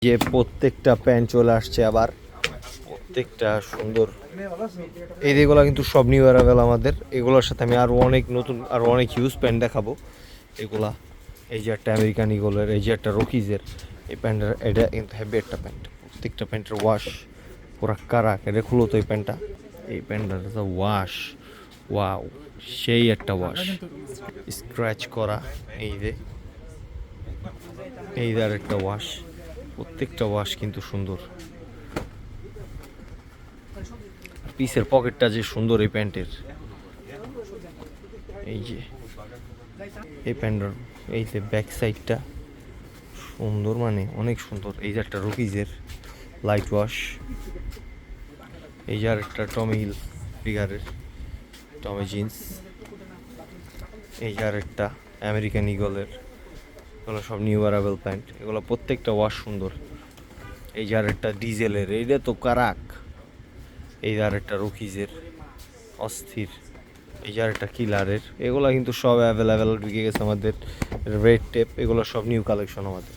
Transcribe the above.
যে প্রত্যেকটা প্যান্ট চলে আসছে আবার, প্রত্যেকটা সুন্দর। এই যেগুলো কিন্তু সব নিউ অ্যারাইভেল আমাদের। এগুলোর সাথে আমি আরও অনেক নতুন আরও অনেক হিউজ প্যান্ট দেখাবো এগুলা। এই যে একটা আমেরিকান ইগলের, এই যে একটা রকিজের এই প্যান্টের, এটা কিন্তু হেভি একটা প্যান্ট। প্রত্যেকটা প্যান্টের ওয়াশ পুরা কারাক। এটা খুলো তো এই প্যান্টটা, এই প্যান্টটার ওয়াশ, ওয়াও সেই একটা ওয়াশ, স্ক্র্যাচ করা। এই যে এই আর একটা ওয়াশ, প্রত্যেকটা ওয়াশ কিন্তু সুন্দর। পিসের পকেটটা যে সুন্দর এই প্যান্টের, এই যে এই প্যান্টের এই যে ব্যাক সাইডটা সুন্দর, মানে অনেক সুন্দর। এই যে একটা রকিজের লাইট ওয়াশ, এই যে আর একটা টমি হিল ফিগারের টমি জিন্স, এই যে আর একটা আমেরিকান ইগলের। এগুলো সব নিউ অ্যারাইভেল প্যান্ট, এগুলো প্রত্যেকটা ওয়াশ সুন্দর। এই যে আর একটা ডিজেলের, এইটা তো কারাক। এই যে আর একটা রকিজের অস্থির। এই যে আর একটা কিলারের। এগুলো কিন্তু সব অ্যাভেলেবেল ঢুকে গেছে আমাদের। রেড টেপ, এগুলো সব নিউ কালেকশন আমাদের।